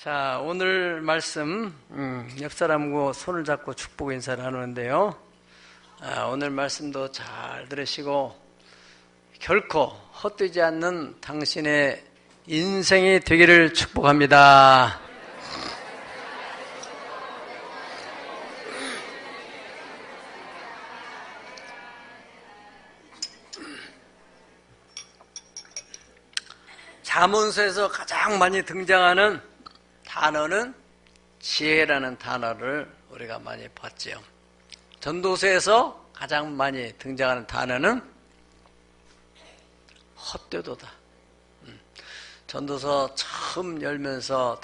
자, 오늘 말씀 옆 사람하고 손을 잡고 축복 인사를 하는데요. 오늘 말씀도 잘 들으시고 결코 헛되지 않는 당신의 인생이 되기를 축복합니다. 잠언서에서 가장 많이 등장하는 단어는 지혜라는 단어를 우리가 많이 봤죠. 전도서에서 가장 많이 등장하는 단어는 헛되도다. 전도서 처음 열면서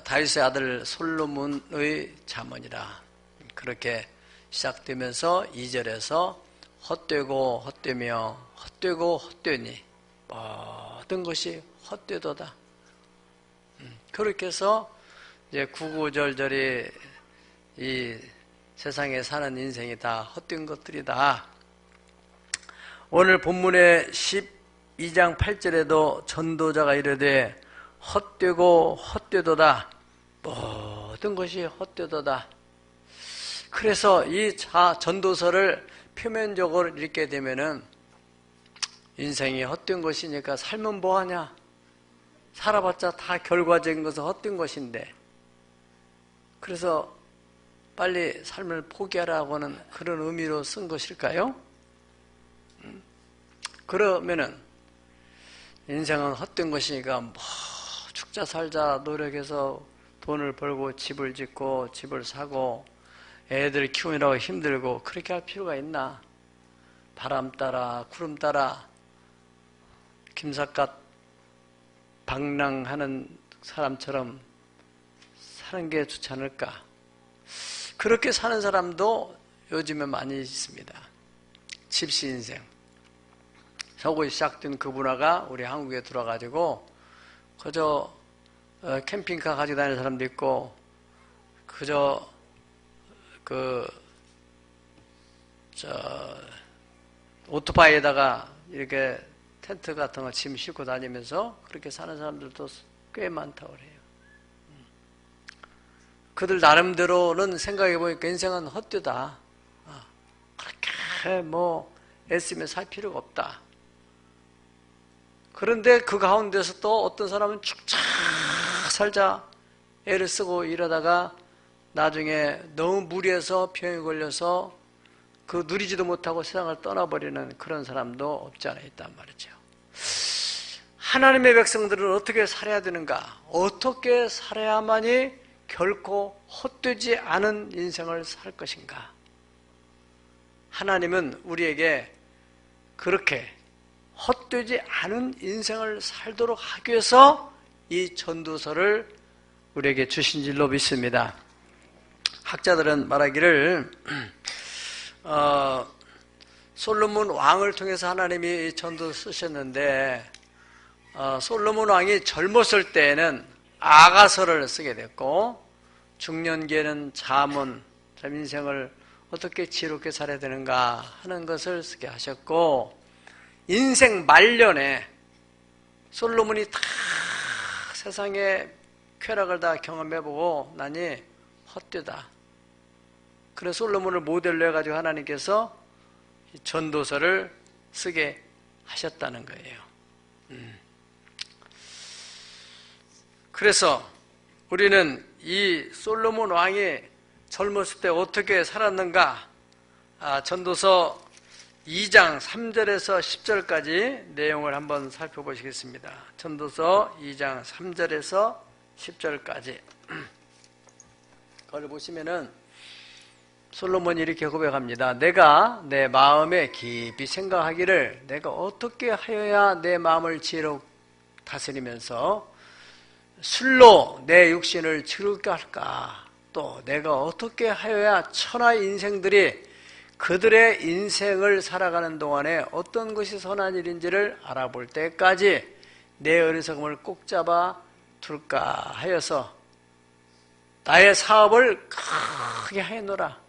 다윗의 아들 솔로몬의 잠언이라 그렇게 시작되면서 2절에서 헛되고 헛되며 헛되고 헛되니 모든 것이 헛되도다. 그렇게 해서 이제 구구절절이 이 세상에 사는 인생이 다 헛된 것들이다. 오늘 본문의 12장 8절에도 전도자가 이르되 헛되고 헛되도다. 모든 것이 헛되도다. 그래서 이 전도서를 표면적으로 읽게 되면은 인생이 헛된 것이니까 살면 뭐하냐? 살아봤자 다 결과적인 것은 헛된 것인데, 그래서 빨리 삶을 포기하라고 하는 그런 의미로 쓴 것일까요? 그러면은 인생은 헛된 것이니까 뭐 죽자 살자 노력해서 돈을 벌고 집을 짓고 집을 사고 애들 키우느라고 힘들고 그렇게 할 필요가 있나? 바람 따라 구름 따라 김삿갓 방랑하는 사람처럼 사는 게 좋지 않을까? 그렇게 사는 사람도 요즘에 많이 있습니다. 집시 인생. 서구에 시작된 그 문화가 우리 한국에 들어와가지고 그저 캠핑카 가지고 다니는 사람도 있고 그저 오토바이에다가 이렇게 텐트 같은 거 짐 싣고 다니면서 그렇게 사는 사람들도 꽤 많다고 그래요. 그들 나름대로는 생각해 보니까 인생은 헛되다. 그렇게 뭐 애쓰며 살 필요가 없다. 그런데 그 가운데서 또 어떤 사람은 죽자 살자 애를 쓰고 이러다가 나중에 너무 무리해서 병에 걸려서 그 누리지도 못하고 세상을 떠나버리는 그런 사람도 없지 않아 있단 말이죠. 하나님의 백성들은 어떻게 살아야 되는가? 어떻게 살아야만이 결코 헛되지 않은 인생을 살 것인가? 하나님은 우리에게 그렇게 헛되지 않은 인생을 살도록 하기 위해서 이 전도서를 우리에게 주신 줄로 믿습니다. 학자들은 말하기를 솔로몬 왕을 통해서 하나님이 전도 쓰셨는데 솔로몬 왕이 젊었을 때에는 아가서를 쓰게 됐고 중년기에는 잠언, 인생을 어떻게 지혜롭게 살아야 되는가 하는 것을 쓰게 하셨고 인생 말년에 솔로몬이 다 세상의 쾌락을 다 경험해보고 나니 헛되다. 그래서 솔로몬을 모델로 해가지고 하나님께서 전도서를 쓰게 하셨다는 거예요. 그래서 우리는 이 솔로몬 왕이 젊었을 때 어떻게 살았는가? 전도서 2장 3절에서 10절까지 내용을 한번 살펴보시겠습니다. 전도서 2장 3절에서 10절까지. 그걸 보시면은 솔로몬이 이렇게 고백합니다. 내가 내 마음에 깊이 생각하기를 내가 어떻게 하여야 내 마음을 지혜롭게 다스리면서 술로 내 육신을 즐겁게 할까? 또 내가 어떻게 하여야 천하의 인생들이 그들의 인생을 살아가는 동안에 어떤 것이 선한 일인지를 알아볼 때까지 내 어리석음을 꼭 잡아 둘까 하여서 나의 사업을 크게 해놓으라.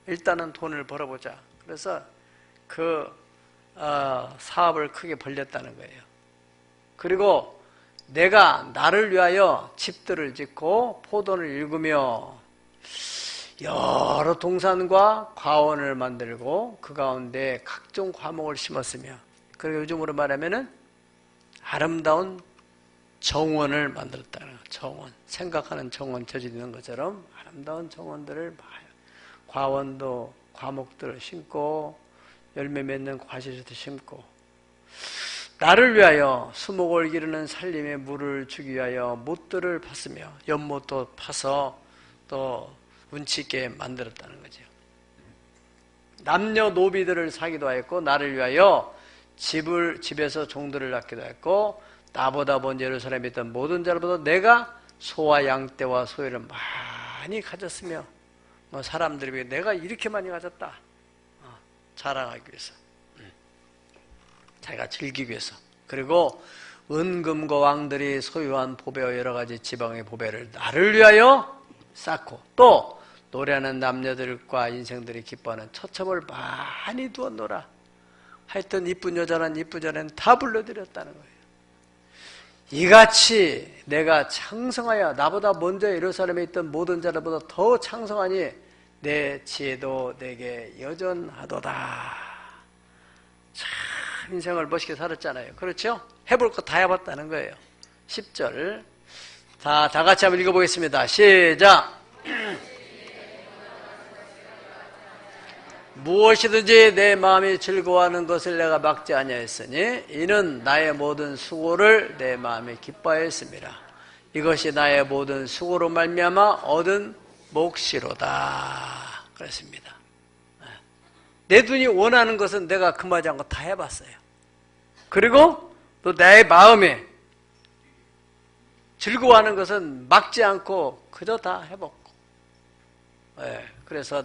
일단은 돈을 벌어보자. 그래서 그 사업을 크게 벌렸다는 거예요. 그리고 내가 나를 위하여 집들을 짓고 포도를 일구며 여러 동산과 과원을 만들고 그 가운데 각종 과목을 심었으며, 그리고 요즘으로 말하면은 아름다운 정원을 만들었다는 거예요. 정원, 생각하는 정원 저지르는 것처럼 아름다운 정원들을, 과원도 과목들을 심고 열매 맺는 과실도 심고, 나를 위하여 수목을 기르는 살림에 물을 주기 위하여 못들을 팠으며 연못도 파서 또 운치 있게 만들었다는 거죠. 남녀 노비들을 사기도 하였고 나를 위하여 집에서 종들을 낳기도 했고, 나보다 먼저 예루살렘에 있던 모든 자들보다 내가 소와 양떼와 소유를 많이 가졌으며, 사람들이 내가 이렇게 많이 가졌다 자랑하기 위해서, 자기가 즐기기 위해서. 그리고 은금과 왕들이 소유한 보배와 여러 가지 지방의 보배를 나를 위하여 쌓고, 또 노래하는 남녀들과 인생들이 기뻐하는 처첩을 많이 두었노라. 하여튼 이쁜 여자는 이쁜 여자는 다 불러드렸다는 거예요. 이같이 내가 창성하여 나보다 먼저 예루살렘에 있던 모든 자들보다 더 창성하니 내 지혜도 내게 여전하도다. 참 인생을 멋있게 살았잖아요. 그렇죠? 해볼 거 다 해봤다는 거예요. 10절 다 같이 한번 읽어보겠습니다. 시작. 무엇이든지 내 마음이 즐거워하는 것을 내가 막지 아니하였으니 이는 나의 모든 수고를 내 마음에 기뻐하였습니다. 이것이 나의 모든 수고로 말미암아 얻은 몫이로다. 그렇습니다. 내 눈이 원하는 것은 내가 금하지 않고 다 해봤어요. 그리고 또 내 마음에 즐거워하는 것은 막지 않고 그저 다 해봤고, 그래서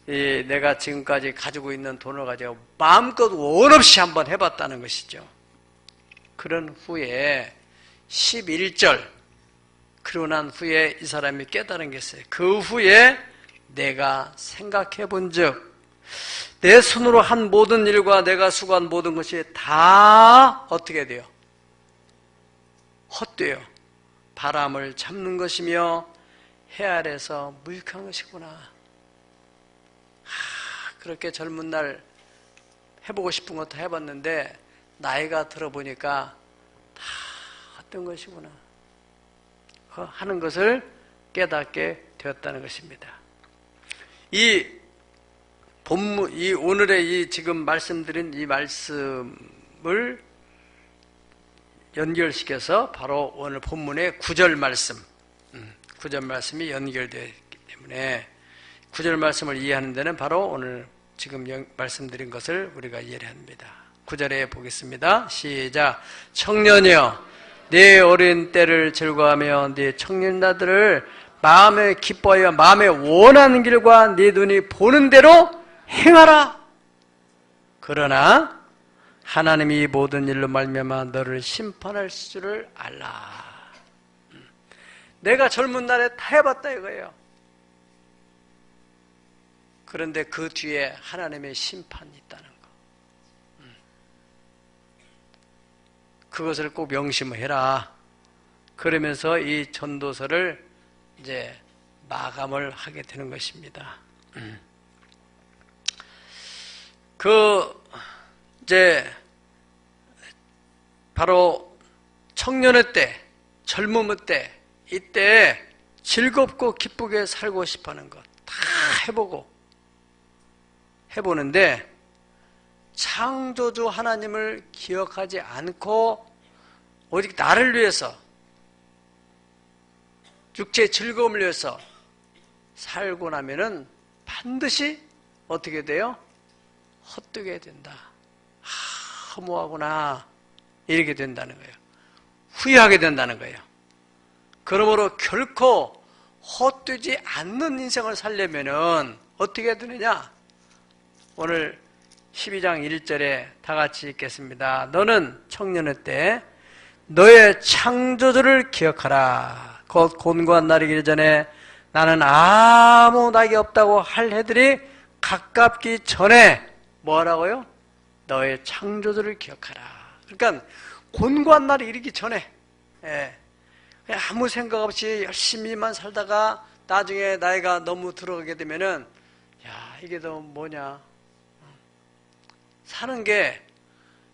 내가 지금까지 가지고 있는 돈을 가지고 마음껏 원 없이 한번 해봤다는 것이죠. 그런 후에 11절, 그러고 난 후에 이 사람이 깨달은 게 있어요. 그 후에 내가 생각해 본 즉 내 손으로 한 모든 일과 내가 수고한 모든 것이 다 어떻게 돼요? 헛되어 바람을 잡는 것이며 해 아래서 무익한 것이구나. 그렇게 젊은 날 해보고 싶은 것도 해봤는데 나이가 들어보니까 다 헛된 것이구나 하는 것을 깨닫게 되었다는 것입니다. 이 본문, 이 오늘의 이 지금 말씀드린 이 말씀을 연결시켜서 바로 오늘 본문의 9절 말씀, 9절 말씀이 연결되어 있기 때문에 9절 말씀을 이해하는 데는 바로 오늘 지금 말씀드린 것을 우리가 이해해야 합니다. 9절에 보겠습니다. 시작. 청년이여 네 어린 때를 즐거워하며 네 청년나들을 마음에 기뻐하여 마음에 원하는 길과 네 눈이 보는 대로 행하라. 그러나 하나님이 모든 일로 말미암아 너를 심판할 줄을 알라. 내가 젊은 날에 다 해봤다 이거예요. 그런데 그 뒤에 하나님의 심판이 있다는 거. 그것을 꼭 명심해라. 그러면서 이 전도서를 이제 마감을 하게 되는 것입니다. 이제 바로 청년의 때, 젊음의 때, 이때 즐겁고 기쁘게 살고 싶어하는 것 다 해보는데 창조주 하나님을 기억하지 않고 오직 나를 위해서, 육체의 즐거움을 위해서 살고 나면은 반드시 어떻게 돼요? 헛되게 된다. 허무하구나. 이렇게 된다는 거예요. 후회하게 된다는 거예요. 그러므로 결코 헛되지 않는 인생을 살려면은 어떻게 해야 되느냐? 오늘 12장 1절에 다 같이 읽겠습니다. 너는 청년의 때 너의 창조주를 기억하라. 곧 곤고한 날이 이기 전에 나는 아무 낙이 없다고 할 해들이 가깝기 전에 뭐 하라고요? 너의 창조주를 기억하라. 그러니까 곤고한 날이 이르기 전에 예. 그냥 아무 생각 없이 열심히만 살다가 나중에 나이가 너무 들어가게 되면은 야, 이게 더 뭐냐. 사는 게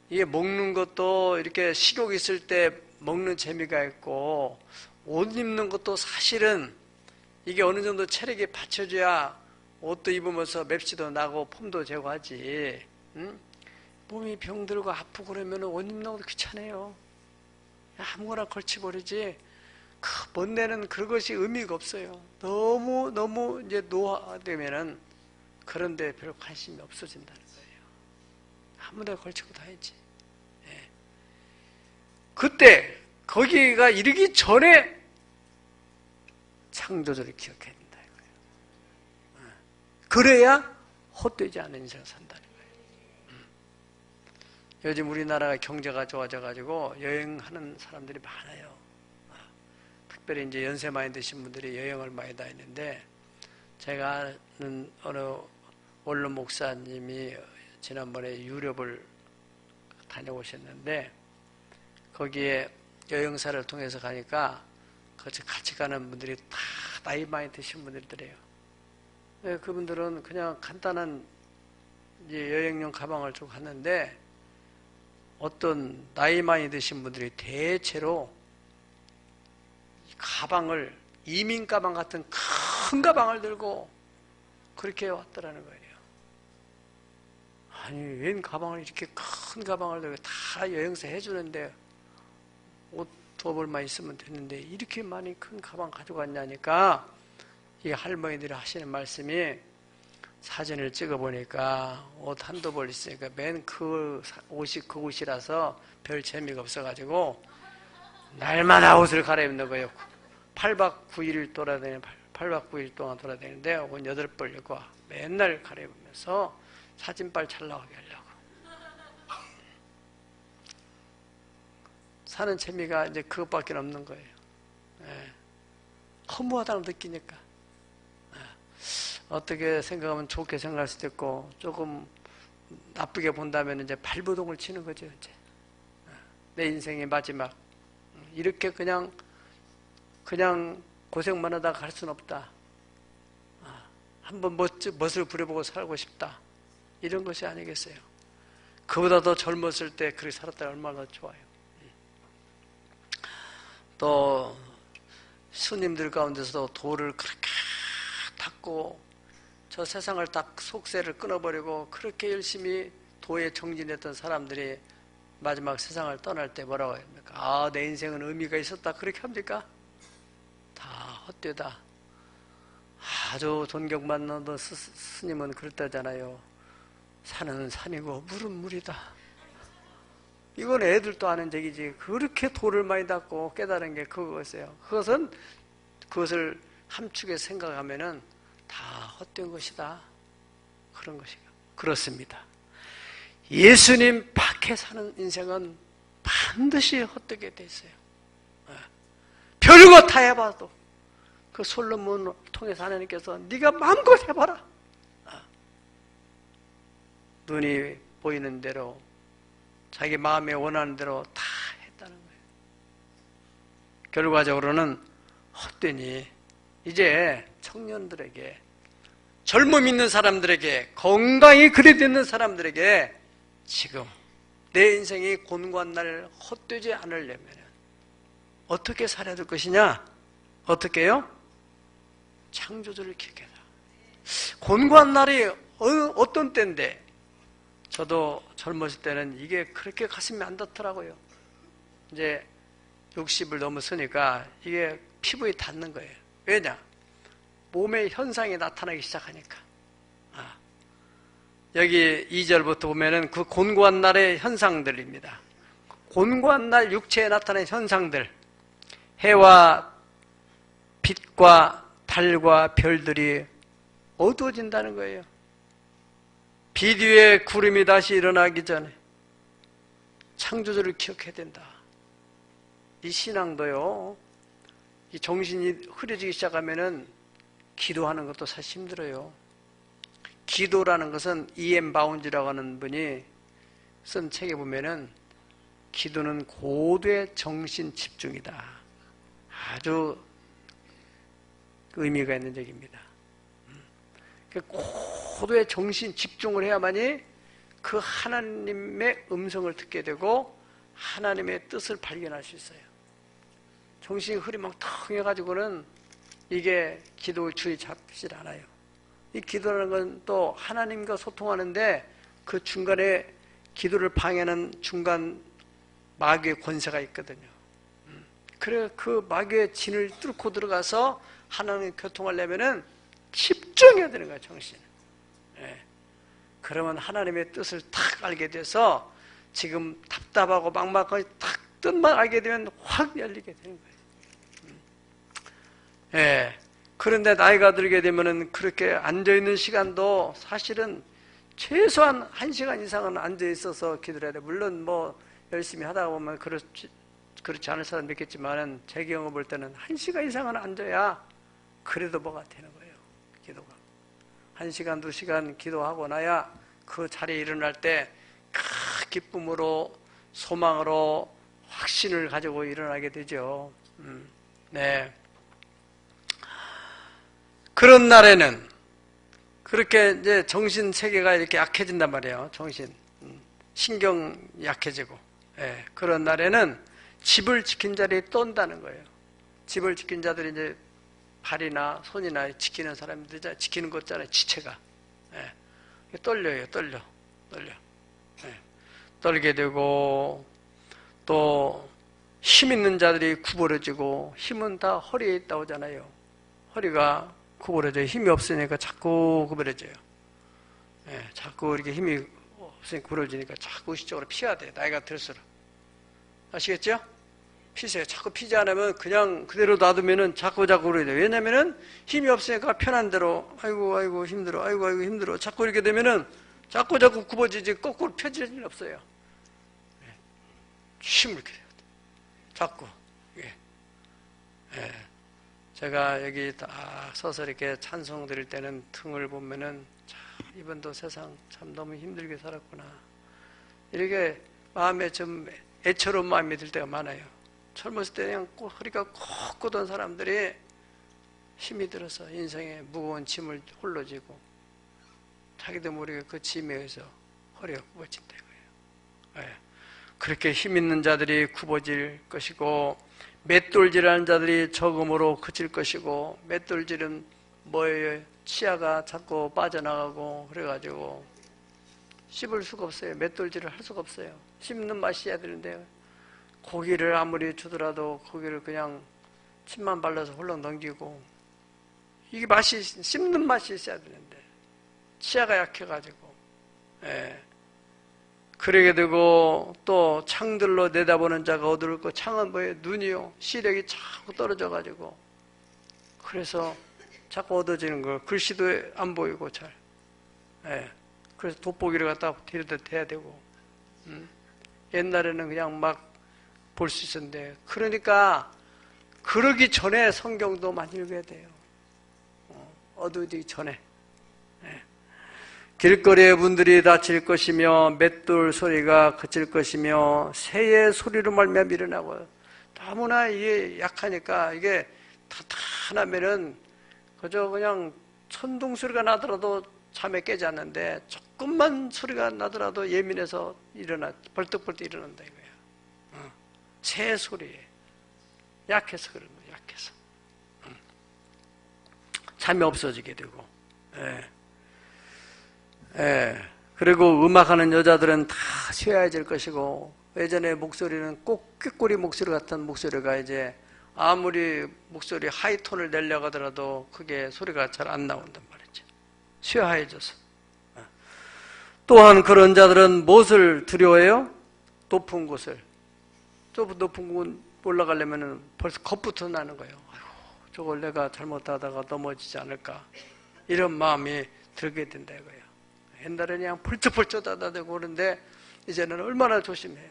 이게 먹는 것도 이렇게 식욕 있을 때 먹는 재미가 있고 옷 입는 것도 사실은 이게 어느 정도 체력이 받쳐줘야 옷도 입으면서 맵시도 나고 폼도 재고 하지. 응? 몸이 병들고 아프고 그러면 옷 입는 것도 귀찮아요. 아무거나 걸쳐버리지. 먼 데는 그것이 의미가 없어요. 너무 이제 노화되면은 그런데 별로 관심이 없어진다는 거예요. 아무데나 걸치고 다니지. 예. 그때 거기가 이르기 전에 창조주를 기억해야 된다 이거예요. 그래야 헛되지 않은 인생을 산다는 거예요. 요즘 우리나라가 경제가 좋아져가지고 여행하는 사람들이 많아요. 특별히 이제 연세 많이 드신 분들이 여행을 많이 다니는데, 제가 아는 어느 원로 목사님이 지난번에 유럽을 다녀오셨는데, 거기에 여행사를 통해서 가니까 같이 가는 분들이 다 나이 많이 드신 분들이래요. 그분들은 그냥 간단한 이제 여행용 가방을 쭉 갔는데, 어떤 나이 많이 드신 분들이 대체로 가방을, 이민 가방 같은 큰 가방을 들고 그렇게 왔더라는 거예요. 아니, 웬 가방을 이렇게 큰 가방을 들고, 다 여행사 해주는데 옷 두 벌만 있으면 됐는데 이렇게 많이 큰 가방 가지고 왔냐니까, 이 할머니들이 하시는 말씀이, 사진을 찍어보니까 옷 한두 벌 있으니까 맨 그 옷이 그 옷이라서 별 재미가 없어가지고 날마다 옷을 갈아입는 거예요. 8박 9일 돌아다니는, 8박 9일 동안 돌아다니는데 옷 8벌 입고 맨날 갈아입으면서 사진빨 잘 나오게 하려고. 사는 재미가 이제 그것밖에 없는 거예요. 예. 허무하다는 느끼니까. 예. 어떻게 생각하면 좋게 생각할 수도 있고, 조금 나쁘게 본다면 이제 발버둥을 치는 거죠, 이제. 내 인생의 마지막. 이렇게 그냥 고생만 하다 갈 수는 없다. 한번 멋을 부려보고 살고 싶다. 이런 것이 아니겠어요. 그보다 더 젊었을 때 그렇게 살았다가 얼마나 좋아요. 또 스님들 가운데서도 도를 그렇게 닦고 저 세상을 딱 속세를 끊어버리고 그렇게 열심히 도에 정진했던 사람들이 마지막 세상을 떠날 때 뭐라고 합니까? 아, 내 인생은 의미가 있었다. 그렇게 합니까? 다 헛되다. 아주 존경받는 스님은 그랬다잖아요. 산은 산이고 물은 물이다. 이건 애들도 아는 얘기지. 그렇게 도를 많이 닦고 깨달은 게 그것이에요. 그것을 함축해서 생각하면은 다 헛된 것이다. 그런 것이요. 그렇습니다. 예수님 밖에 사는 인생은 반드시 헛되게 돼 있어요. 별거 다 해봐도 그 솔로몬을 통해서 하나님께서 네가 마음껏 해봐라. 눈이 보이는 대로 자기 마음에 원하는 대로 다 했다는 거예요. 결과적으로는 헛되니 이제 청년들에게, 젊음 있는 사람들에게, 건강히 그래 있는 사람들에게 지금 내 인생이 곤고한 헛되지 않으려면 어떻게 살아야 될 것이냐? 어떻게 해요? 창조주를 기억해라. 곤고한 날이 어떤 때인데, 저도 젊었을 때는 이게 그렇게 가슴이 안 닿더라고요. 이제 60을 넘었으니까 이게 피부에 닿는 거예요. 왜냐? 몸의 현상이 나타나기 시작하니까. 여기 2절부터 보면은 그 곤고한 날의 현상들입니다. 곤고한 날 육체에 나타나는 현상들. 해와 빛과 달과 별들이 어두워진다는 거예요. 빛 위에 구름이 다시 일어나기 전에 창조주를 기억해야 된다. 이 신앙도요, 이 정신이 흐려지기 시작하면은 기도하는 것도 사실 힘들어요. 기도라는 것은 E.M. 바운지라고 하는 분이 쓴 책에 보면은 기도는 고도의 정신 집중이다. 아주 의미가 있는 얘기입니다. 고도의 정신 집중을 해야만이 그 하나님의 음성을 듣게 되고 하나님의 뜻을 발견할 수 있어요. 정신이 흐리멍텅해가지고는 이게 기도의 줄이 잡히질 않아요. 이 기도라는 건 또 하나님과 소통하는데 그 중간에 기도를 방해하는 중간 마귀의 권세가 있거든요. 그래 그 마귀의 진을 뚫고 들어가서 하나님 교통하려면은 집중해야 되는 거예요, 정신. 예. 그러면 하나님의 뜻을 탁 알게 돼서 지금 답답하고 막막하고 탁 뜻만 알게 되면 확 열리게 되는 거예요. 예. 그런데 나이가 들게 되면은 그렇게 앉아있는 시간도 사실은 최소한 1시간 이상은 앉아있어서 기도를 해야 돼요. 물론 뭐 열심히 하다 보면 그렇지 않을 사람도 있겠지만은 제 경우 볼 때는 1시간 이상은 앉아야 그래도 뭐가 되는 거예요. 기도가. 1시간, 2시간 기도하고 나야 그 자리에 일어날 때 큰 기쁨으로 소망으로 확신을 가지고 일어나게 되죠. 네. 그런 날에는 그렇게 이제 정신 세계가 이렇게 약해진단 말이에요. 정신, 신경 약해지고. 예. 그런 날에는 집을 지킨 자리에 또 온다는 거예요. 집을 지킨 자들이 이제 발이나 손이나 지키는 사람들이 지키는 것 있잖아요. 지체가. 예. 떨려요. 떨려. 예. 떨게 되고 또 힘 있는 자들이 구부러지고 힘은 다 허리에 있다고 하잖아요. 허리가 구부러져요. 힘이 없으니까 자꾸 구부러져요. 예. 자꾸 이렇게 힘이 없으니까 구부러지니까 자꾸 의식적으로 피해야 돼요. 나이가 들수록. 아시겠죠? 피세요. 자꾸 피지 않으면 그냥 그대로 놔두면은 자꾸 그러게 돼요. 왜냐면은 힘이 없으니까 편한 대로 아이고 힘들어. 아이고 힘들어. 자꾸 이렇게 되면은 자꾸 굽어지지 거꾸로 펴질 일 없어요. 힘을 이렇게 해야 돼. 자꾸. 예. 제가 여기 딱 서서 이렇게 찬송 드릴 때는 등을 보면은 참 이번도 세상 참 너무 힘들게 살았구나. 이렇게 마음에 좀 애처로운 마음이 들 때가 많아요. 젊었을 때 그냥 허리가 콕 굳은 사람들이 힘이 들어서 인생에 무거운 짐을 홀로 지고 자기도 모르게 그 짐에 의해서 허리가 굽어진다 이거예요. 예. 그렇게 힘 있는 자들이 굽어질 것이고 맷돌질하는 자들이 적음으로 그칠 것이고 맷돌질은 뭐예요? 치아가 자꾸 빠져나가고 그래가지고 씹을 수가 없어요. 맷돌질을 할 수가 없어야 씹는 맛이 해야 되는데 고기를 아무리 주더라도 고기를 그냥 침만 발라서 홀렁 넘기고 이게 맛이 씹는 맛이 있어야 되는데 치아가 약해가지고 예. 그러게 되고 또 창들로 내다보는 자가 어두울고 창은 뭐예요? 눈이요. 시력이 자꾸 떨어져가지고 그래서 자꾸 어두워지는 거예요. 글씨도 안 보이고 잘. 예. 그래서 돋보기를 갖다 뒤로다 대야 되고 옛날에는 그냥 막 볼 수 있었는데 그러니까 그러기 전에 성경도 많이 읽어야 돼요. 어두워지기 전에. 예. 길거리의 분들이 다칠 것이며 맷돌 소리가 그칠 것이며 새의 소리로 말미암아 일어나고 너무나 이게 약하니까 이게 탄탄하면은 그저 그냥 천둥 소리가 나더라도 잠에 깨지 않는데 조금만 소리가 나더라도 예민해서 벌떡벌떡 일어난다 이거야. 새 소리에 약해서 그런 거야. 약해서 잠이 없어지게 되고. 그리고 음악하는 여자들은 다 쇠해질 것이고 예전에 목소리는 꼭 꾀꼬리 목소리 같은 목소리가 이제 아무리 목소리 하이톤을 내려고 하더라도 그게 소리가 잘 안 나온단 말이죠. 쇠하해져서. 또한 그런 자들은 무엇을 두려워해요? 높은 곳을. 또 높은 곳 올라가려면 벌써 겁부터 나는 거예요. 아이고, 저걸 내가 잘못하다가 넘어지지 않을까. 이런 마음이 들게 된다 이거예요. 옛날에는 그냥 펄쩍펄쩍 따다대고 그러는데 이제는 얼마나 조심해요.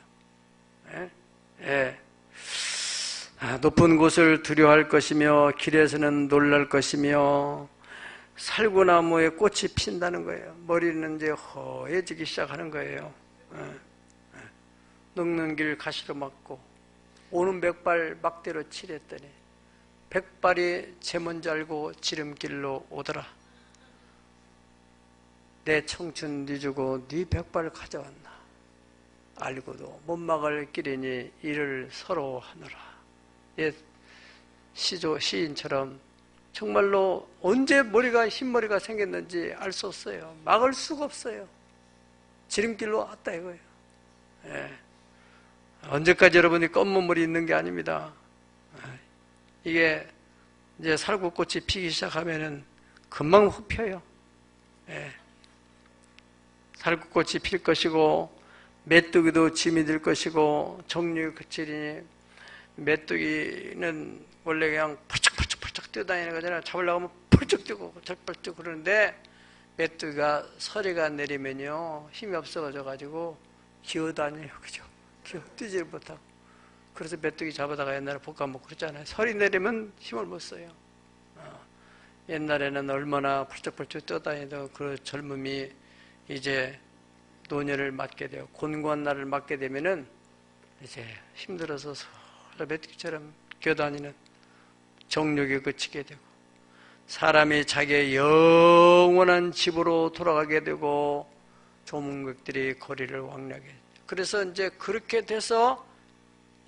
높은 곳을 두려워할 것이며 길에서는 놀랄 것이며 살구나무에 꽃이 핀다는 거예요. 머리는 이제 허해지기 시작하는 거예요. 늙는 길 가시로 막고 오는 백발 막대로 칠했더니 백발이 제 먼저 알고 지름길로 오더라. 내 청춘 네 주고 네 백발 가져왔나. 알고도 못 막을 길이니 이를 서로 하노라. 옛 시인처럼 정말로 언제 흰머리가 생겼는지 알 수 없어요. 막을 수가 없어요. 지름길로 왔다 이거예요. 예. 언제까지 여러분이 검은 머리 있는 게 아닙니다. 이게 이제 살구꽃이 피기 시작하면은 금방 훅 펴요. 예. 살구꽃이 필 것이고 메뚜기도 짐이 될 것이고 정류의 그칠이니 메뚜기는 원래 그냥 펄쩍 뛰어다니는 거잖아요. 잡으려고 하면 펄쩍 뛰고 펄쩍 그러는데 메뚜기가 서리가 내리면요 힘이 없어가지고 기어다녀요. 그죠? 뛰지를 못하고. 그래서 메뚜기 잡아다가 옛날에 볶아먹고 그랬잖아요. 서리 내리면 힘을 못 써요. 옛날에는 얼마나 펄쩍 뛰어다니던 그 젊음이 이제 노년을 맞게 되고 곤고한 날을 맞게 되면은 이제 힘들어서 서로 메뚜기처럼 기어다니는 정욕에 그치게 되고 사람이 자기의 영원한 집으로 돌아가게 되고 조문객들이 거리를 왕래하게 돼요. 그래서 이제 그렇게 돼서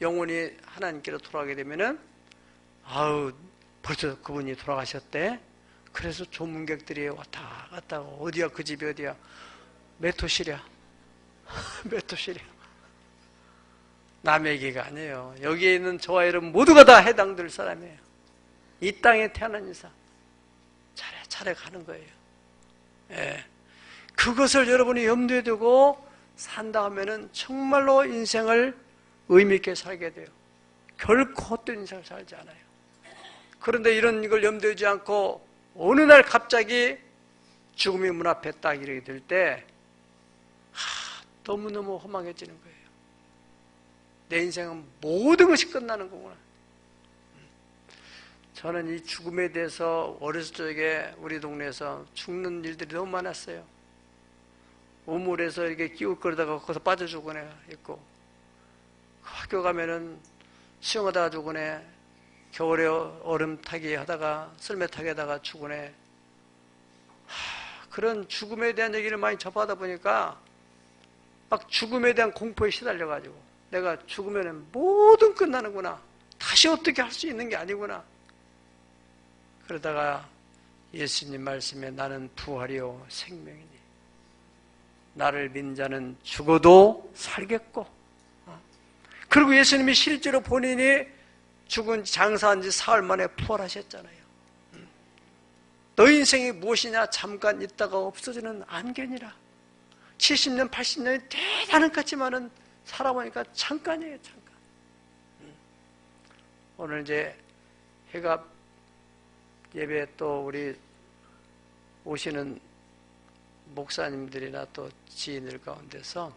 영혼이 하나님께로 돌아가게 되면은 벌써 그분이 돌아가셨대. 그래서 조문객들이 왔다 갔다 하고 어디야 그 집이 어디야? 메토시랴. 메토시랴. 남의 얘기가 아니에요. 여기에 있는 저와 여러분 모두가 다 해당될 사람이에요. 이 땅에 태어난 이상 차례 가는 거예요. 예. 그것을 여러분이 염두에 두고 산다 하면은 정말로 인생을 의미 있게 살게 돼요. 결코 헛된 인생을 살지 않아요. 그런데 이런 걸 염두에 두지 않고 어느 날 갑자기 죽음이 문 앞에 딱 이르게 될 때 너무너무 허망해지는 거예요. 내 인생은 모든 것이 끝나는 거구나. 저는 이 죽음에 대해서 어렸을 적에 우리 동네에서 죽는 일들이 너무 많았어요. 우물에서 이렇게 끼웃거리다가 거기서 빠져 죽은 애가 있고, 학교 가면은 수영하다가 죽은 애, 겨울에 얼음 타기 하다가 썰매 타기 하다가 죽은 애. 그런 죽음에 대한 얘기를 많이 접하다 보니까 막 죽음에 대한 공포에 시달려가지고 내가 죽으면 모든 끝나는구나. 다시 어떻게 할 수 있는 게 아니구나. 그러다가 예수님 말씀에 나는 부활이요 생명이니 나를 믿는 자는 죽어도 살겠고. 그리고 예수님이 실제로 본인이 죽은 장사한 지 사흘 만에 부활하셨잖아요. 너 인생이 무엇이냐? 잠깐 있다가 없어지는 안개니라. 70년, 80년이 대단한 것 같지만은 살아보니까 잠깐이에요, 잠깐. 오늘 이제 해가 예배 또 우리 오시는 목사님들이나 또 지인들 가운데서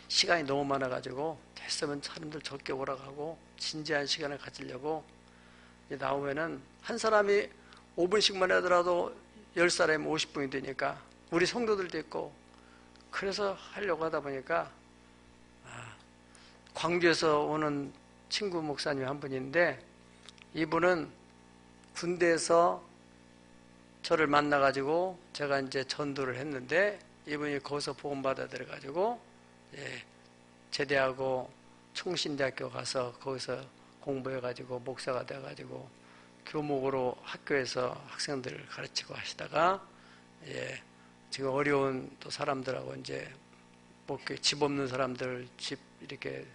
시간이 너무 많아가지고 됐으면 사람들 적게 오라고 하고 진지한 시간을 가지려고 나오면은 한 사람이 5분씩만 하더라도 10사람이면 50분이 되니까 우리 성도들도 있고 그래서 하려고 하다 보니까 광주에서 오는 친구 목사님 한 분인데 이분은 군대에서 저를 만나가지고 제가 이제 전도를 했는데 이분이 거기서 복음받아 들어가지고 제대하고 총신대학교 가서 거기서 공부해가지고 목사가 돼가지고 교목으로 학교에서 학생들을 가르치고 하시다가 지금 어려운 또 사람들하고 이제 집 없는 사람들 집 이렇게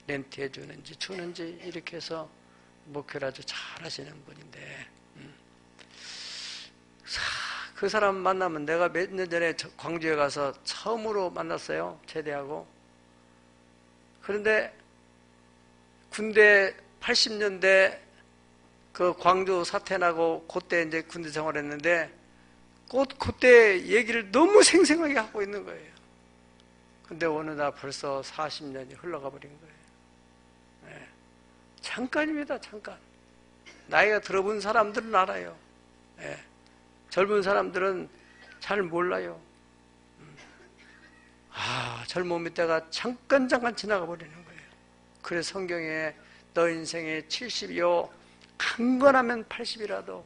렌트해 주는지 주는지 이렇게 해서 목회를 아주 잘 하시는 분인데 그 사람 만나면 내가 몇 년 전에 광주에 가서 처음으로 만났어요. 제대하고. 그런데 군대 80년대 그 광주 사태 나고 그때 이제 군대 생활했는데 그때 얘기를 너무 생생하게 하고 있는 거예요. 근데 어느 날 벌써 40년이 흘러가 버린 거예요. 잠깐입니다, 잠깐. 나이가 들어본 사람들은 알아요. 젊은 사람들은 잘 몰라요. 젊음의 때가 잠깐 지나가 버리는 거예요. 그래서 성경에 너 인생의 70이요 강건하면 80이라도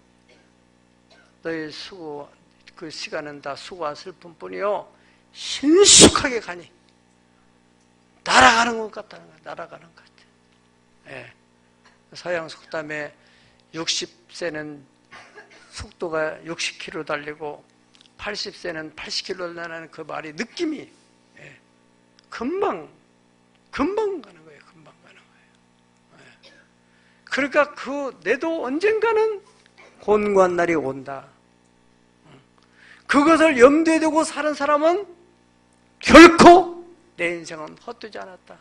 너의 수고 그 시간은 다 수고와 슬픔뿐이요 신속하게 가니 날아가는 것 같다는 거야. 날아가는 것 같아. 예. 서양 속담에 60세는 속도가 60km 달리고 80세는 80km 달리는 그 말이 느낌이 금방 가는 거예요. 금방 가는 거예요. 그러니까 내도 언젠가는 곤고한 날이 온다. 그것을 염두에 두고 사는 사람은 결코 내 인생은 헛되지 않았다.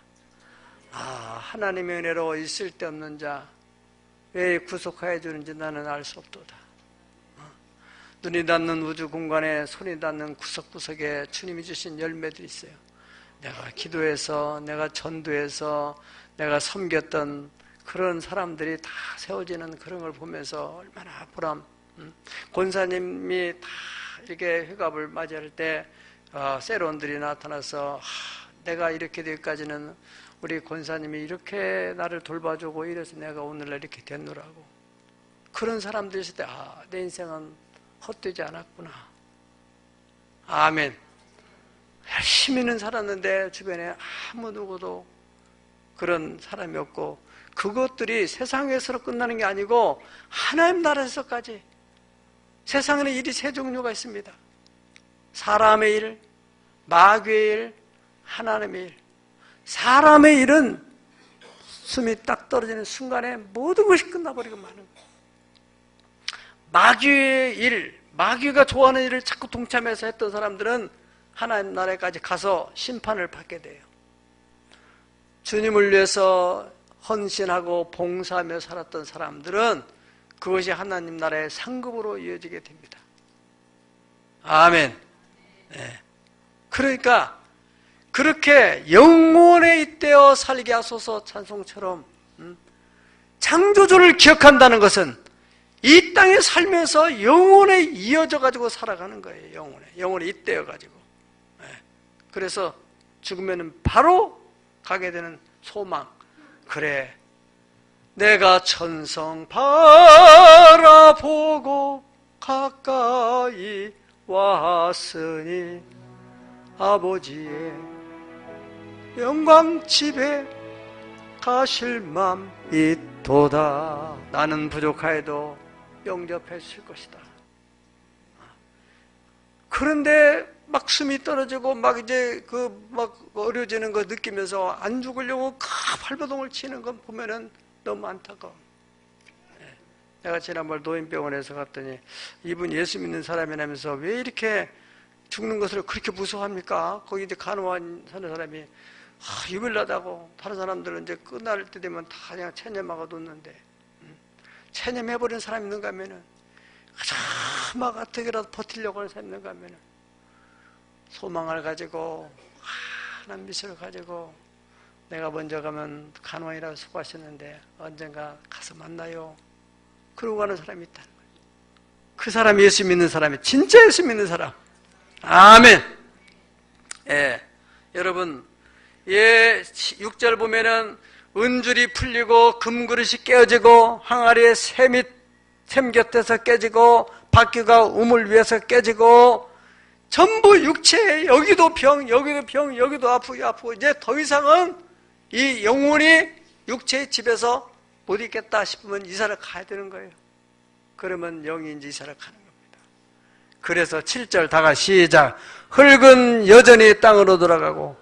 하나님의 은혜로 있을 데 없는 자 왜 구속하여 주는지 나는 알 수 없도다. 눈이 닿는 우주 공간에 손이 닿는 구석구석에 주님이 주신 열매들이 있어요. 내가 기도해서, 내가 전도해서, 내가 섬겼던 그런 사람들이 다 세워지는 그런 걸 보면서 얼마나 보람. 권사님이 다 이렇게 회갑을 맞이할 때 세론들이 나타나서 내가 이렇게 되기까지는 우리 권사님이 이렇게 나를 돌봐주고 이래서 내가 오늘날 이렇게 됐노라고. 그런 사람들이 있을 때 내 인생은 헛되지 않았구나. 아멘. 열심히는 살았는데 주변에 아무 누구도 그런 사람이 없고, 그것들이 세상에서 끝나는 게 아니고 하나님 나라에서까지. 세상에는 일이 세 종류가 있습니다. 사람의 일, 마귀의 일, 하나님의 일. 사람의 일은 숨이 딱 떨어지는 순간에 모든 것이 끝나버리고 마는 거예요. 마귀의 일, 마귀가 좋아하는 일을 자꾸 동참해서 했던 사람들은 하나님 나라에까지 가서 심판을 받게 돼요. 주님을 위해서 헌신하고 봉사하며 살았던 사람들은 그것이 하나님 나라의 상급으로 이어지게 됩니다. 아멘. 네. 그러니까 그렇게 영원에 잇대어 살게 하소서 찬송처럼 창조주를 기억한다는 것은 이 땅에 살면서 영원에 이어져 가지고 살아가는 거예요. 영원에 잇대어 가지고. 그래서 죽으면 바로 가게 되는 소망. 그래, 내가 천성 바라보고 가까이 왔으니 아버지의 영광 집에 가실 맘 있도다. 나는 부족하여도 영접했을 것이다. 그런데 막 숨이 떨어지고 막 이제 막 어려워지는 거 느끼면서 안 죽으려고 발버둥을 치는 건 보면은 너무 안타까워. 내가 지난번 노인병원에서 갔더니 이분 예수 믿는 사람이라면서 왜 이렇게 죽는 것을 그렇게 무서워합니까? 거기 이제 간호한 사는 사람이 유별나다고. 다른 사람들은 이제 끝날 때 되면 다 그냥 체념하고 놓는데 체념해버린 사람이 있는가 하면은 막 어떻게라도 버티려고 하는 사람이 있는가 하면은 소망을 가지고 환한 미소를 가지고 내가 먼저 가면 간호인이라고 수고하셨는데 언젠가 가서 만나요. 그러고 가는 사람이 있다는 거예요. 그 사람이 예수 믿는 사람이 진짜 예수 믿는 사람. 아멘. 예, 여러분, 6절 보면은 은줄이 풀리고 금그릇이 깨어지고 항아리의 샘 곁에서 깨지고 바퀴가 우물 위에서 깨지고 전부 육체에 여기도 병, 여기도 병, 여기도 아프고 이제 더 이상은 이 영혼이 육체의 집에서 못 있겠다 싶으면 이사를 가야 되는 거예요. 그러면 영이 이제 이사를 가는 겁니다. 그래서 7절 다가 시작. 흙은 여전히 땅으로 돌아가고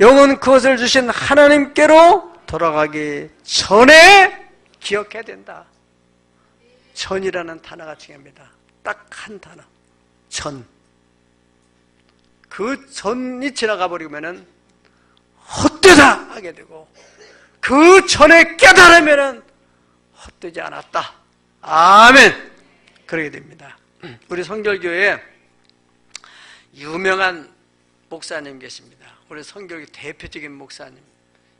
영은 그것을 주신 하나님께로 돌아가기 전에 기억해야 된다. 전이라는 단어가 중요합니다. 딱 한 단어. 전. 그 전이 지나가 버리면은 헛되다 하게 되고 그 전에 깨달으면은 헛되지 않았다. 아멘. 그러게 됩니다. 우리 성결교회에 유명한 목사님 계십니다. 우리 성결교 대표적인 목사님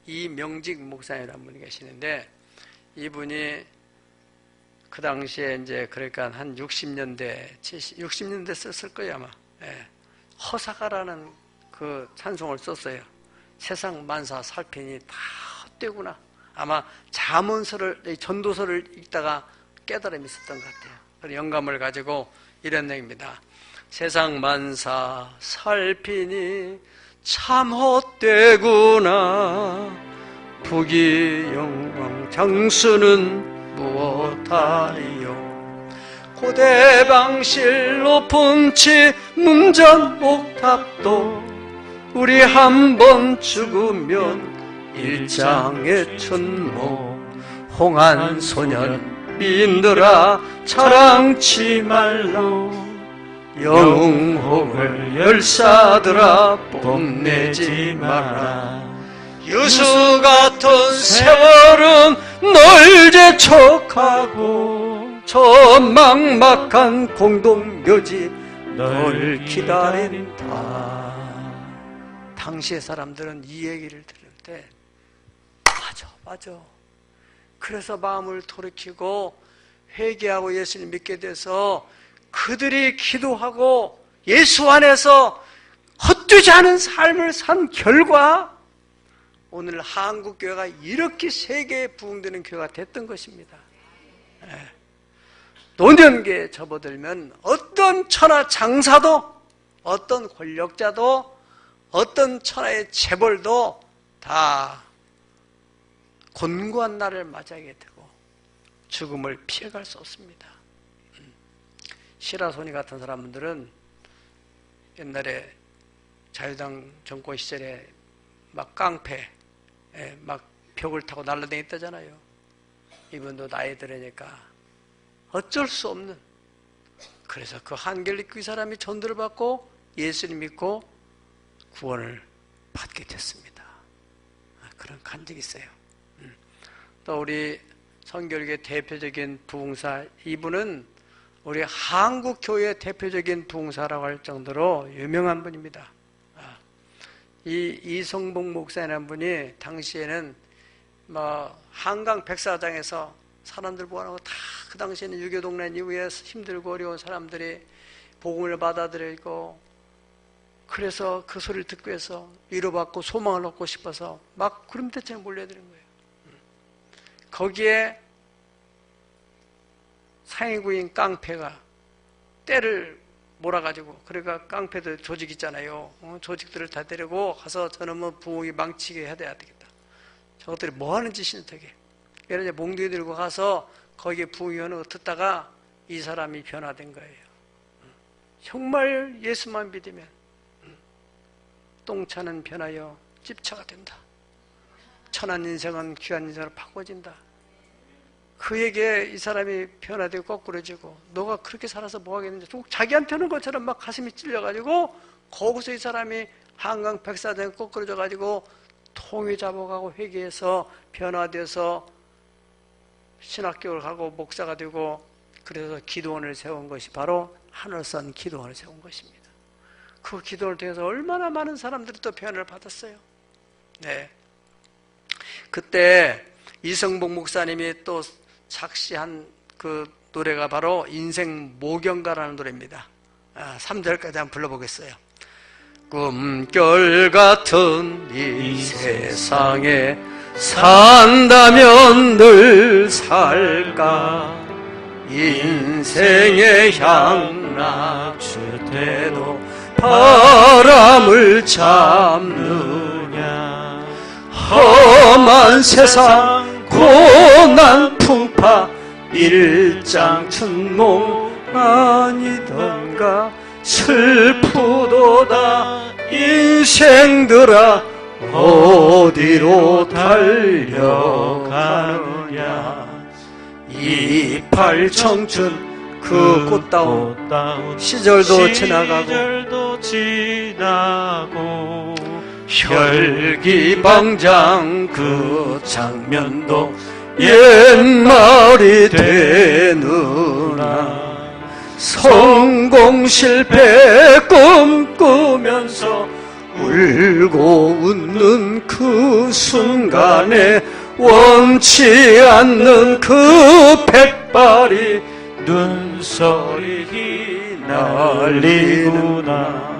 이명직 목사님이라는 분이 계시는데 이분이 그 당시에 이제 그러니까 한 60년대 60년대 썼을 거예요 아마. 예. 허사가라는 그 찬송을 썼어요. 세상 만사 살피니 다 헛되구나. 아마 잠언서를, 전도서를 읽다가 깨달음이 있었던 것 같아요. 그런 영감을 가지고 이런 내용입니다. 세상 만사 살피니 참 헛되구나. 부귀영광 장수는 무엇하리요. 고대방실 높은 치 문전 옥탑도 우리 한번 죽으면 일장의 춘모. 홍한 소년 민들아 자랑치 말라. 영웅홍을 열사들아 뽐내지 마라. 유수 같은 세월은 널 재촉하고 저 막막한 공동묘지 널 기다린다. 당시의 사람들은 이 얘기를 들을 때 맞아. 그래서 마음을 돌이키고 회개하고 예수를 믿게 돼서 그들이 기도하고 예수 안에서 헛되지 않은 삶을 산 결과 오늘 한국교회가 이렇게 세계에 부흥되는 교회가 됐던 것입니다. 노년기에 접어들면 어떤 천하 장사도, 어떤 권력자도, 어떤 천하의 재벌도 다 곤고한 날을 맞이하게 되고 죽음을 피해갈 수 없습니다. 시라소니 같은 사람들은 옛날에 자유당 정권 시절에 막 깡패, 막 벽을 타고 날라다녔다잖아요. 이분도 나이 들으니까 어쩔 수 없는, 그래서 그 한결 그 사람이 전도를 받고 예수를 믿고 구원을 받게 됐습니다. 그런 간증이 있어요. 또 우리 선교계 대표적인 부흥사, 이분은 우리 한국교회의 대표적인 부흥사라고 할 정도로 유명한 분입니다. 이 이성봉 목사라는 분이 당시에는 한강 백사장에서 사람들 모아놓고 다 그 당시에는 유교동란 이후에 힘들고 어려운 사람들이 복음을 받아들이고, 그래서 그 소리를 듣고 해서 위로받고 소망을 얻고 싶어서 막 구름대처럼 몰려드는 거예요. 거기에 상위구인 깡패가 때를 몰아가지고, 그러니까 깡패들 조직 있잖아요. 조직들을 다 데리고 가서 저놈은 부흥이 망치게 해야 되겠다. 저것들이 뭐 하는 짓이냐 되게. 예를 들어 몽둥이 들고 가서 거기에 부흥이 오는 거 듣다가 이 사람이 변화된 거예요. 정말 예수만 믿으면 똥차는 변하여 집차가 된다. 천한 인생은 귀한 인생으로 바꿔진다. 그에게 이 사람이 변화되고 거꾸로지고, 너가 그렇게 살아서 뭐 하겠는지, 자기한테 하는 것처럼 막 가슴이 찔려가지고 거기서 이 사람이 한강 백사장에 거꾸로져가지고 통이 잡아가고 회개해서 변화돼서 신학교를 가고 목사가 되고, 그래서 기도원을 세운 것이 바로 하늘선 기도원을 세운 것입니다. 그 기도를 통해서 얼마나 많은 사람들이 또 변화를 받았어요. 네. 그때 이성봉 목사님이 또 작시한 그 노래가 바로 인생 모경가라는 노래입니다. 3절까지 한번 불러보겠어요. 꿈결 같은 이 세상에 산다면 늘 살까. 인생의 향락주대도 바람을 잡느냐. 험한 세상 고난 풍파 일장춘몽 아니던가. 슬프도다 인생들아 어디로 달려가느냐. 이팔 청춘 그 꽃다운 시절도 지나고 혈기방장 그 장면도 옛말이 되느나. 성공 실패 꿈꾸면서 울고 웃는 그 순간에 원치 않는 그 백발이 눈살이 날리구나.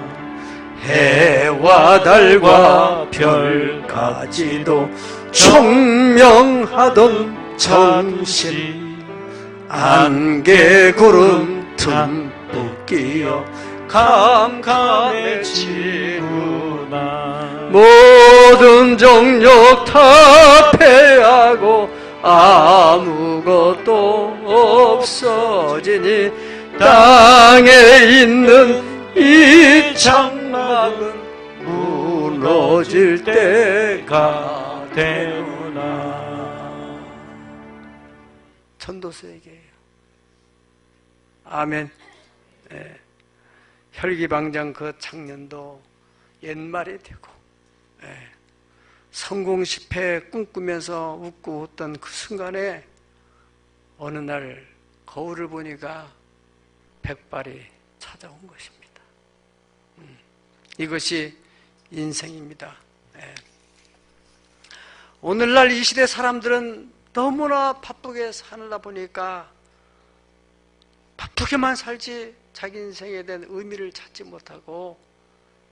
해와 달과 별까지도 총명하던 정신 안개 구름 듬뿍 끼어 캄캄해지구나. 모든 정욕 다 패하고 아무것도 없어지니 땅에 있는 이 장막은 무너질 때가 되오나. 전도서 얘기예요. 아멘. 네. 혈기방장 그 청년도 옛말이 되고, 네. 성공 실패 꿈꾸면서 웃고 웃던 그 순간에 어느 날 거울을 보니까 백발이 찾아온 것입니다. 이것이 인생입니다. 네. 오늘날 이 시대 사람들은 너무나 바쁘게 살다 보니까 바쁘게만 살지 자기 인생에 대한 의미를 찾지 못하고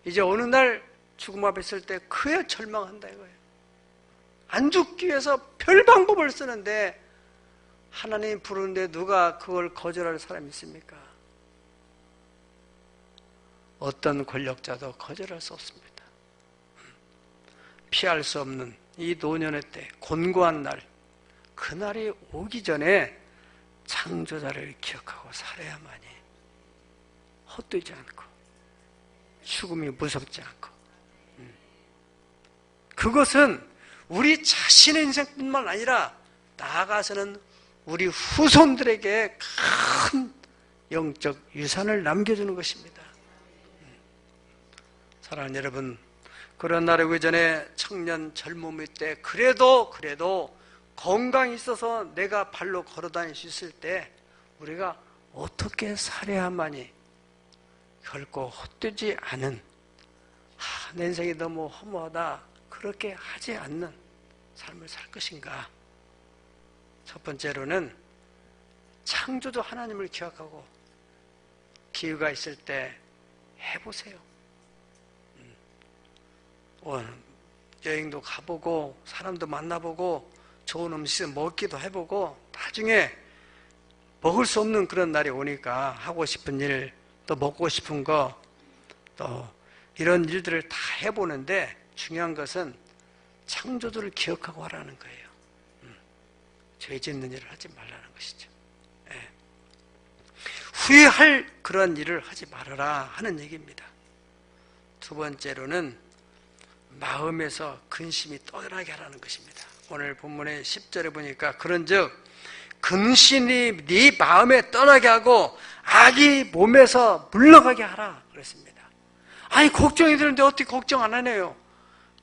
이제 어느 날 죽음 앞에 있을 때 그야 절망한다 이거예요. 안 죽기 위해서 별 방법을 쓰는데 하나님 부르는데 누가 그걸 거절할 사람이 있습니까? 어떤 권력자도 거절할 수 없습니다. 피할 수 없는 이 노년의 때, 곤고한 날, 그날이 오기 전에 창조자를 기억하고 살아야만이 헛되지 않고 죽음이 무섭지 않고, 그것은 우리 자신의 인생뿐만 아니라 나아가서는 우리 후손들에게 큰 영적 유산을 남겨주는 것입니다. 사랑하는 여러분, 그런 날이 오기 전에 청년 젊음의 때 그래도 건강이 있어서 내가 발로 걸어다닐 수 있을 때 우리가 어떻게 살아야만이 결코 헛되지 않은, 내 인생이 너무 허무하다 그렇게 하지 않는 삶을 살 것인가. 첫 번째로는 창조주 하나님을 기억하고 기회가 있을 때 해보세요. 여행도 가보고 사람도 만나보고 좋은 음식 먹기도 해보고 나중에 먹을 수 없는 그런 날이 오니까 하고 싶은 일, 또 먹고 싶은 거, 또 이런 일들을 다 해보는데 중요한 것은 창조주를 기억하고 하라는 거예요. 죄 짓는 일을 하지 말라는 것이죠. 네. 후회할 그런 일을 하지 말아라 하는 얘기입니다. 두 번째로는 마음에서 근심이 떠나게 하라는 것입니다. 오늘 본문의 10절에 보니까 그런즉 근심이 네 마음에 떠나게 하고 악이 몸에서 물러가게 하라 그랬습니다. 아니 걱정이 되는데 어떻게 걱정 안 하네요.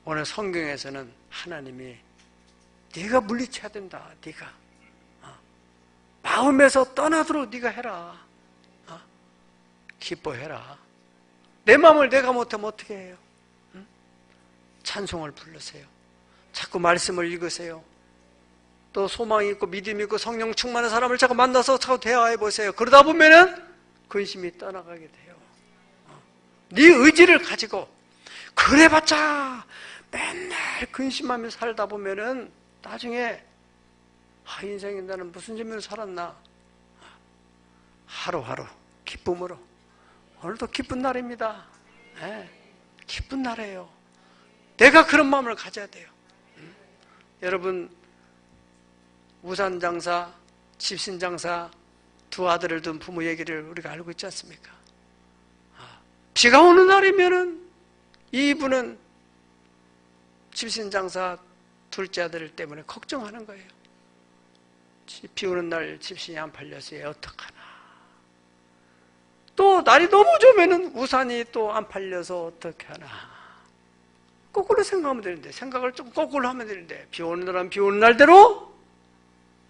오늘 성경에서는 하나님이 네가 물리쳐야 된다. 네가 마음에서 떠나도록 네가 해라. 기뻐해라. 내 마음을 내가 못하면 어떻게 해요? 찬송을 부르세요. 자꾸 말씀을 읽으세요. 또 소망이 있고 믿음이 있고 성령 충만한 사람을 자꾸 만나서 자꾸 대화해 보세요. 그러다 보면은 근심이 떠나가게 돼요. 네 의지를 가지고 그래봤자 맨날 근심하며 살다 보면은 나중에 인생에 나는 무슨 재미로 살았나. 하루하루 기쁨으로. 오늘도 기쁜 날입니다. 네, 기쁜 날이에요. 내가 그런 마음을 가져야 돼요. 여러분, 우산장사, 집신장사 두 아들을 둔 부모 얘기를 우리가 알고 있지 않습니까? 비가 오는 날이면은 이분은 집신장사 둘째 아들 때문에 걱정하는 거예요. 비 오는 날 집신이 안 팔려서 얘 어떡하나. 또 날이 너무 좋으면은 우산이 또 안 팔려서 어떻게 하나. 거꾸로 생각하면 되는데, 생각을 좀 거꾸로 하면 되는데, 비 오는 날은 비 오는 날대로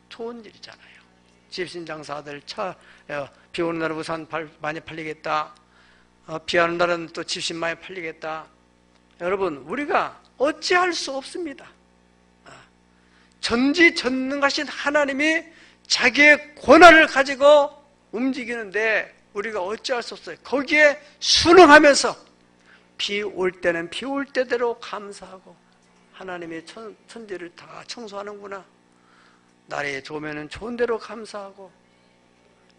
좋은 일이잖아요. 집신장사 아들 비 오는 날은 우산 많이 팔리겠다. 비 오는 날은 또 집신 많이 팔리겠다. 여러분, 우리가 어찌할 수 없습니다. 전지전능하신 하나님이 자기의 권한을 가지고 움직이는데 우리가 어찌할 수 없어요. 거기에 순응하면서 비 올 때는 비 올 때대로 감사하고 하나님의 천지를 다 청소하는구나. 날이 좋으면 좋은 대로 감사하고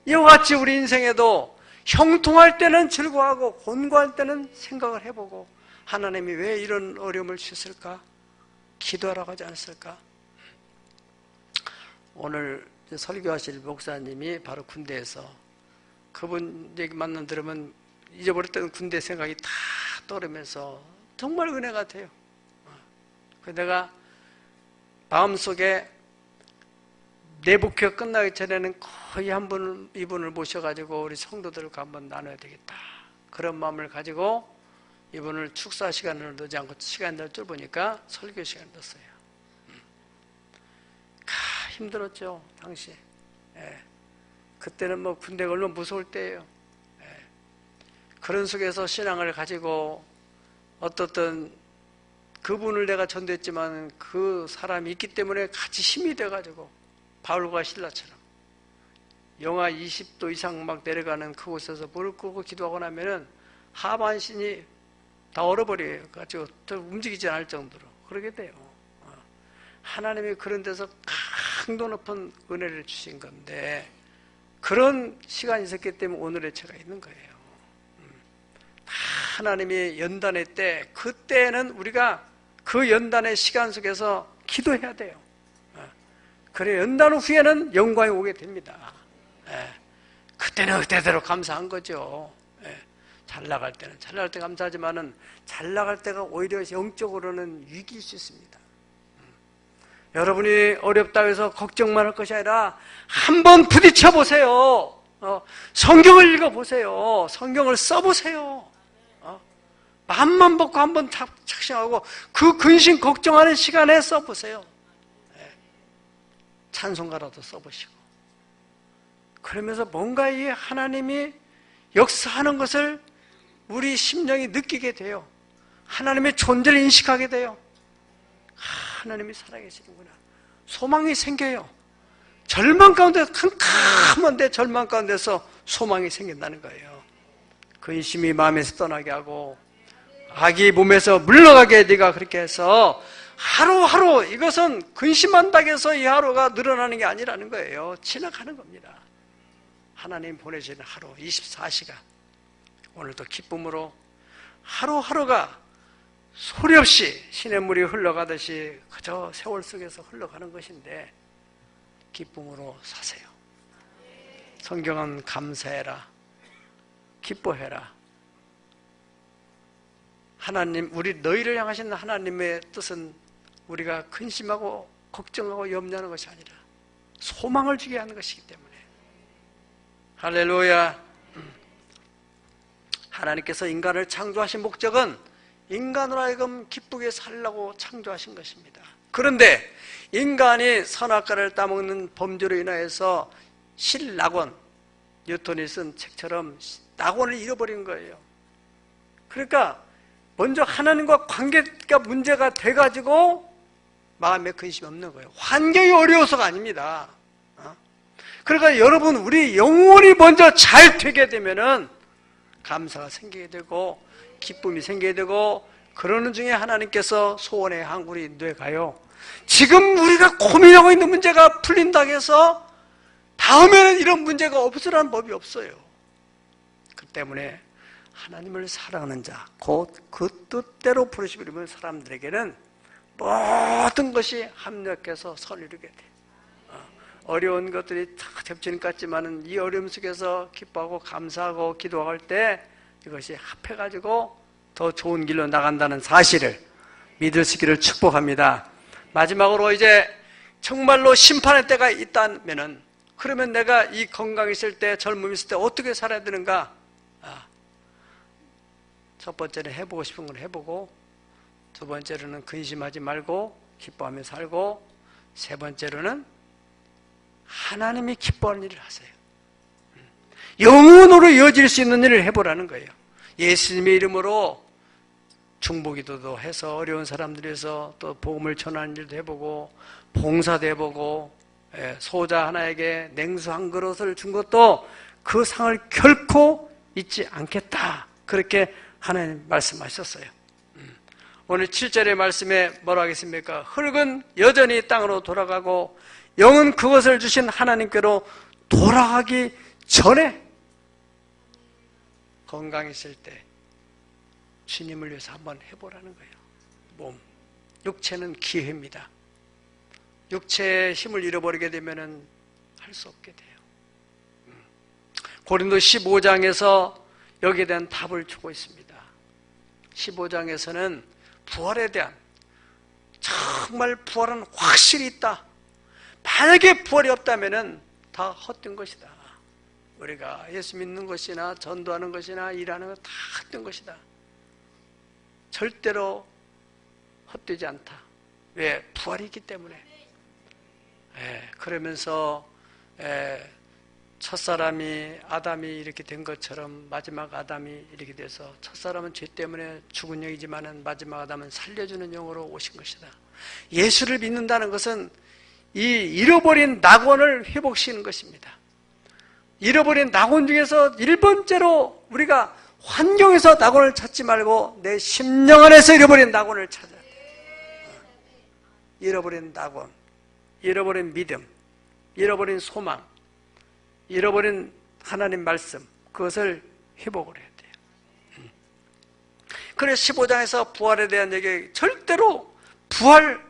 이와 같이 우리 인생에도 형통할 때는 즐거워하고 곤고할 때는 생각을 해보고 하나님이 왜 이런 어려움을 주셨을까? 기도하라고 하지 않았을까? 오늘 설교하실 목사님이 바로 군대에서 그분 얘기 만나 들으면 잊어버렸던 군대 생각이 다 떠오르면서 정말 은혜 같아요. 내가 마음속에 내복회가 끝나기 전에는 거의 한 분, 이분을 모셔가지고 우리 성도들과 한번 나눠야 되겠다. 그런 마음을 가지고 이분을 축사 시간을 넣지 않고 시간을 좁으니까 설교 시간을 넣었어요. 힘들었죠, 당시. 예. 그때는 뭐 군대가 얼마나 무서울 때예요. 예. 그런 속에서 신앙을 가지고 어떻든 그분을 내가 전도했지만 그 사람이 있기 때문에 같이 힘이 돼가지고 바울과 실라처럼 영하 20도 이상 막 내려가는 그곳에서 무릎 꿇고 기도하고 나면은 하반신이 다 얼어버려요. 가지고 더 움직이지 않을 정도로 그러게 돼요. 하나님이 그런 데서 강도 높은 은혜를 주신 건데 그런 시간이 있었기 때문에 오늘의 제가 있는 거예요. 하나님이 연단의 때 그때는 우리가 그 연단의 시간 속에서 기도해야 돼요. 그래 연단 후에는 영광이 오게 됩니다. 그때는 그때대로 감사한 거죠. 잘 나갈 때는 잘 나갈 때 감사하지만은 잘 나갈 때가 오히려 영적으로는 위기일 수 있습니다. 여러분이 어렵다고 해서 걱정만 할 것이 아니라 한번 부딪혀 보세요. 성경을 읽어보세요. 성경을 써보세요. 마음만 먹고 한번 착신하고 그 근심 걱정하는 시간에 써보세요. 찬송가라도 써보시고 그러면서 뭔가 이 하나님이 역사하는 것을 우리 심령이 느끼게 돼요. 하나님의 존재를 인식하게 돼요. 하나님이 살아계시는구나. 소망이 생겨요. 절망 가운데 캄캄한데 절망 가운데서 소망이 생긴다는 거예요. 근심이 마음에서 떠나게 하고 악이 몸에서 물러가게 네가 그렇게 해서 하루하루 이것은 근심한다고 해서 이 하루가 늘어나는 게 아니라는 거예요. 지나가는 겁니다. 하나님 보내주는 하루 24시간 오늘도 기쁨으로 하루하루가 소리 없이 시냇물이 흘러가듯이 그저 세월 속에서 흘러가는 것인데 기쁨으로 사세요. 성경은 감사해라, 기뻐해라. 하나님, 우리 너희를 향하신 하나님의 뜻은 우리가 근심하고 걱정하고 염려하는 것이 아니라 소망을 주게 하는 것이기 때문에. 할렐루야. 하나님께서 인간을 창조하신 목적은 인간으로 하여금 기쁘게 살라고 창조하신 것입니다. 그런데 인간이 선악과를 따먹는 범죄로 인하여서 실낙원, 뉴턴이 쓴 책처럼 낙원을 잃어버린 거예요. 그러니까 먼저 하나님과 관계가 문제가 돼가지고 마음에 근심이 없는 거예요. 환경이 어려워서가 아닙니다. 그러니까 여러분, 우리 영혼이 먼저 잘 되게 되면은 감사가 생기게 되고 기쁨이 생기게 되고, 그러는 중에 하나님께서 소원의 항구리 인도해 가요. 지금 우리가 고민하고 있는 문제가 풀린다고 해서 다음에는 이런 문제가 없으라는 법이 없어요. 그 때문에 하나님을 사랑하는 자, 곧 그 뜻대로 부르심을 입은 사람들에게는 모든 것이 합력해서 선을 이루게 돼. 어려운 것들이 다 겹치는 것 같지만은 이 어려움 속에서 기뻐하고 감사하고 기도할 때 이것이 합해가지고 더 좋은 길로 나간다는 사실을 믿을 수 있기를 축복합니다. 마지막으로 이제 정말로 심판의 때가 있다면은, 그러면 내가 이 건강 있을 때, 젊음 있을 때 어떻게 살아야 되는가? 첫 번째는 해보고 싶은 건 해보고, 두 번째로는 근심하지 말고 기뻐하며 살고, 세 번째로는 하나님이 기뻐하는 일을 하세요. 영원으로 이어질 수 있는 일을 해보라는 거예요. 예수님의 이름으로 중보기도도 해서 어려운 사람들 위해서 또 복음을 전하는 일도 해보고, 봉사도 해보고, 소자 하나에게 냉수 한 그릇을 준 것도 그 상을 결코 잊지 않겠다, 그렇게 하나님 말씀하셨어요. 오늘 7절의 말씀에 뭐라고 하겠습니까? 흙은 여전히 땅으로 돌아가고 영은 그것을 주신 하나님께로 돌아가기 전에 건강했을 때 주님을 위해서 한번 해보라는 거예요. 몸, 육체는 기회입니다. 육체의 힘을 잃어버리게 되면 할 수 없게 돼요. 고린도 15장에서 여기에 대한 답을 주고 있습니다. 15장에서는 부활에 대한, 정말 부활은 확실히 있다. 만약에 부활이 없다면 다 헛된 것이다. 우리가 예수 믿는 것이나 전도하는 것이나 일하는 것 다 헛된 것이다. 절대로 헛되지 않다. 왜? 부활이 있기 때문에. 그러면서 첫사람이 아담이 이렇게 된 것처럼 마지막 아담이 이렇게 돼서 첫사람은 죄 때문에 죽은 영이지만 마지막 아담은 살려주는 영으로 오신 것이다. 예수를 믿는다는 것은 이 잃어버린 낙원을 회복시키는 것입니다. 잃어버린 낙원 중에서 1번째로 우리가 환경에서 낙원을 찾지 말고 내 심령 안에서 잃어버린 낙원을 찾아야 돼. 잃어버린 낙원, 잃어버린 믿음, 잃어버린 소망, 잃어버린 하나님 말씀, 그것을 회복을 해야 돼요. 그래서 15장에서 부활에 대한 얘기, 절대로 부활,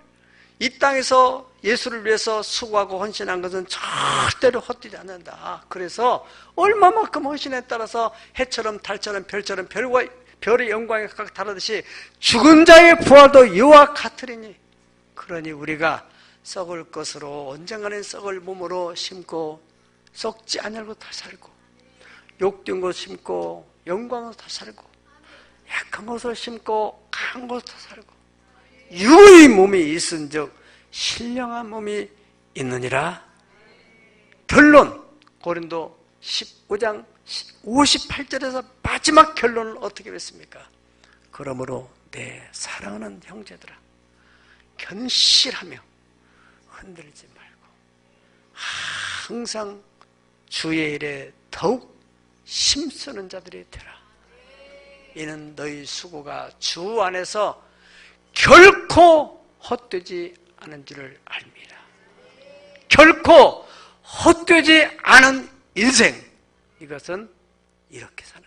이 땅에서 예수를 위해서 수고하고 헌신한 것은 절대로 헛되지 않는다. 그래서 얼마만큼 헌신에 따라서 해처럼 달처럼 별처럼 별의 영광이 각각 다르듯이 죽은 자의 부활도 이와 같으리니, 그러니 우리가 썩을 것으로 언젠가는 썩을 몸으로 심고 썩지 않으려고 다 살고, 욕된 것 심고 영광으로 다 살고, 약한 것을 심고 강한 것을 다 살고, 육의 몸이 있은즉 신령한 몸이 있느니라. 결론, 고린도 15장 58절에서 마지막 결론을 어떻게 했습니까? 그러므로 내 사랑하는 형제들아, 견실하며 흔들리지 말고 항상 주의 일에 더욱 힘쓰는 자들이 되라. 이는 너희 수고가 주 안에서 결코 헛되지 않은 줄을 압니다. 결코 헛되지 않은 인생, 이것은 이렇게 사는